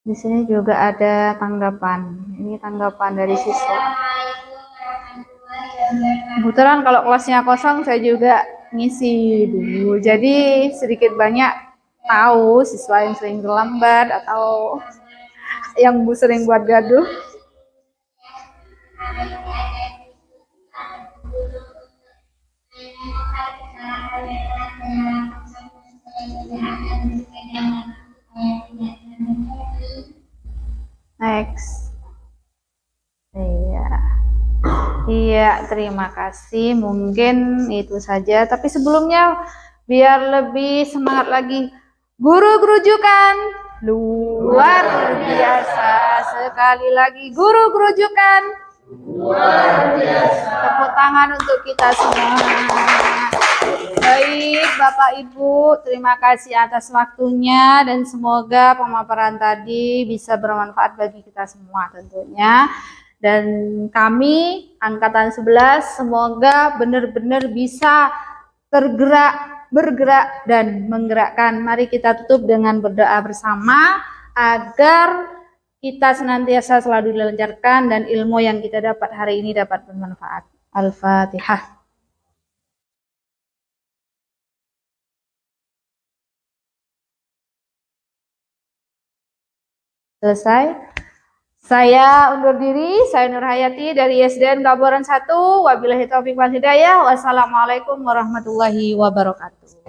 Di sini juga ada tanggapan. Ini tanggapan dari siswa. Kebetulan kalau kelasnya kosong saya juga ngisi dulu. Jadi sedikit banyak tahu siswa yang sering terlambat atau yang sering buat gaduh. Next. Iya, terima kasih. Mungkin itu saja. Tapi sebelumnya, biar lebih semangat lagi, guru gerujukan luar biasa. Sekali lagi, guru gerujukan luar biasa. Tepuk tangan untuk kita semua. Baik, Bapak Ibu, terima kasih atas waktunya dan semoga pemaparan tadi bisa bermanfaat bagi kita semua tentunya. Dan kami Angkatan 11 semoga benar-benar bisa bergerak dan menggerakkan. Mari kita tutup dengan berdoa bersama agar kita senantiasa selalu dilancarkan dan ilmu yang kita dapat hari ini dapat bermanfaat. Al-Fatihah. Selesai. Saya undur diri, saya Nur Hayati dari YSDN Gaburan 1. Wabillahi taufiq wal hidayah. Wassalamualaikum warahmatullahi wabarakatuh.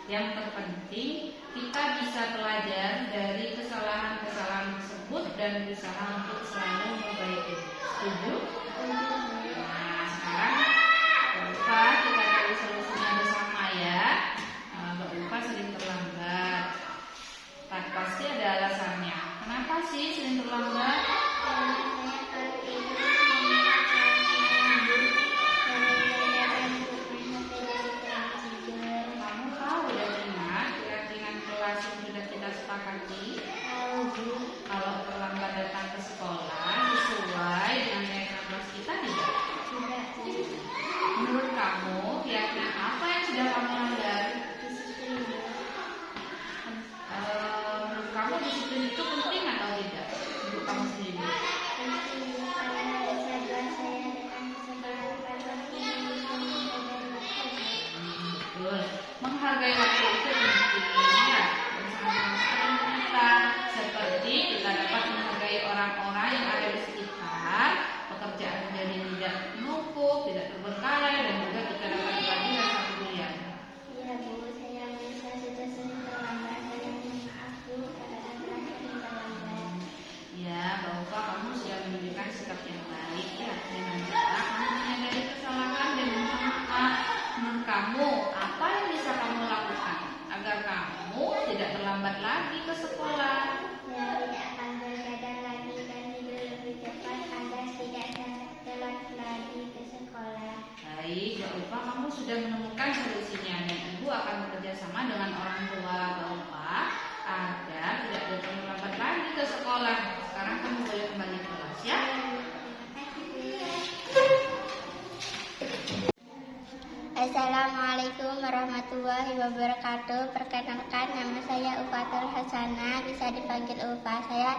Yang terpenting kita bisa belajar dari kesalahan-kesalahan tersebut dan berusaha untuk selalu memperbaiki. Setuju? Nah, sekarang jangan lupa kita cari solusinya bersama ya. Nggak lupa sering terlambat. Tapi pasti ada alasannya. Kenapa sih sering terlambat? Kalau terlambat datang ke sekolah sesuai dengan nilai kelas kita tidak? Menurut kamu keyakinan apa yang sudah kamu langgar? Menurut kamu disiplin itu penting atau tidak? Menurut kamu sendiri? Betul. Menghargai waktu itu penting ya. Seperti kita dapat menghargai orang-orang yang ada di sekitar, pekerjaan menjadi tidak menumpuk, tidak terbengkalai, dan juga kita dapat berbagi rasa kepedulian. Iya Bu, saya merasa sudah sering terlambat. Saya minta maaf Bu, karena telah sering terlambat. Ya, bahwa kamu sudah menunjukkan sikap yang baik ya, dengan cara kamu menyadari kesalahan dan minta maaf. Menurut kamu, apa yang bisa kamu lakukan agar kamu tidak terlambat lagi ke sekolah? Saya tidak akan berkadang lagi dan tidur lebih cepat agar tidak telat lagi ke sekolah. Baik, Mbak Ulfa, kamu sudah menemukan solusinya dan Ibu akan bekerja sama dengan orang tua Mbak Ulfa agar tidak terlambat lagi ke sekolah. Sekarang kamu boleh kembali ke kelas ya. Terima kasih Bu. Assalamualaikum warahmatullahi wabarakatuh. Perkenalkan, nama saya Ufatul Hasanah, bisa dipanggil Ufa. Saya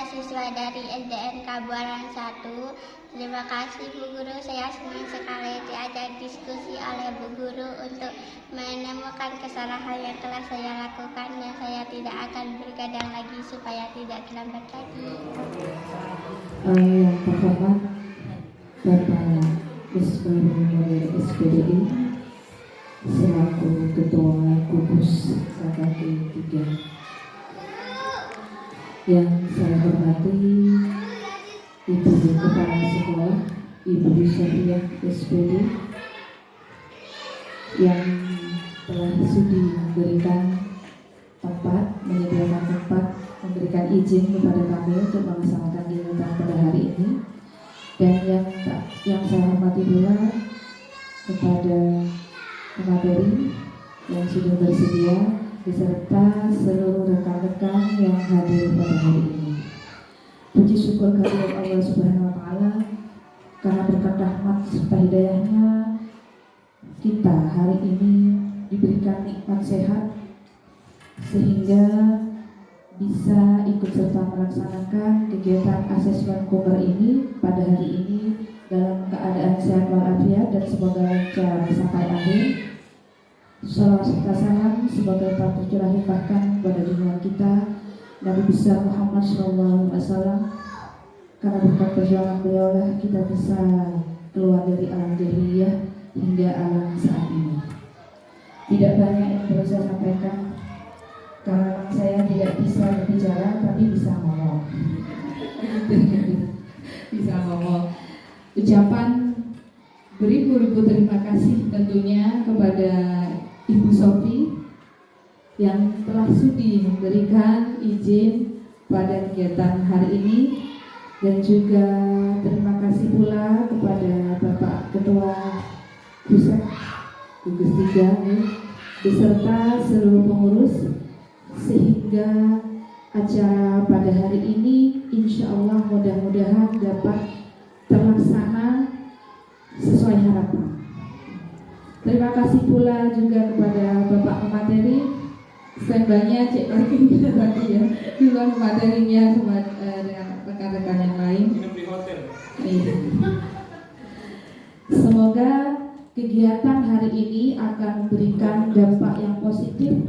siswa dari SDN Kabuaran 1. Terima kasih Bu Guru, saya senang sekali diajak diskusi oleh Bu Guru untuk menemukan kesalahan yang telah saya lakukan dan saya tidak akan bergadang lagi supaya tidak terlambat lagi. Yang terhormat Bapak Ismail SPDI selaku Ketua Gugus KKG 3, yang saya hormati Ibu Kepala Sekolah Ibu Syafiah SPD yang telah sudi menyediakan tempat, memberikan izin kepada kami untuk melaksanakan kegiatan pada hari ini. Dan yang saya hormati pula kepada pemateri yang sudah bersedia beserta seluruh rekan-rekan yang hadir pada hari ini. Puji syukur kehadirat Allah Subhanahu wa Ta'ala, karena berkat rahmat serta hidayahnya kita hari ini diberikan nikmat sehat sehingga bisa ikut serta melaksanakan kegiatan asesmen Kober ini pada hari ini dalam keadaan sehat walafiat dan semoga lancar sampai akhir. Salawat serta salam sebagai patut terlimpahkan kepada junjungan kita Nabi besar Muhammad SAW, karena berkat perjuangan beliaulah kita bisa keluar dari alam jahiliyah hingga alam saat ini. Tidak banyak yang perlu saya sampaikan karena saya tidak bisa berbicara tapi bisa ngomong. Bisa ngomong. Ucapan beribu-ribu terima kasih tentunya kepada Ibu Sofi yang telah sudi memberikan izin pada kegiatan hari ini, dan juga terima kasih pula kepada Bapak Ketua Gugus 3 beserta seluruh pengurus, sehingga acara pada hari ini insya Allah mudah-mudahan dapat terlaksana sesuai harapan. Terima kasih pula juga kepada Bapak pemateri. Standby-nya cek lagi tadi ya, duluan materinya sama dengan rekan-rekan yang lain. Di hotel. Iya. Semoga kegiatan hari ini akan memberikan dampak yang positif,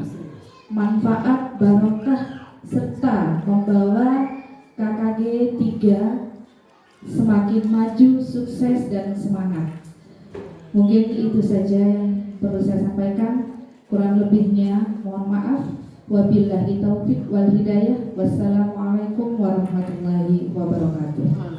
manfaat, barokah, serta membawa KKG 3 semakin maju, sukses, dan semangat. Mungkin itu saja yang perlu saya sampaikan. Kurang lebihnya mohon maaf. Wabillahi taufik wal hidayah. Wassalamualaikum warahmatullahi wabarakatuh.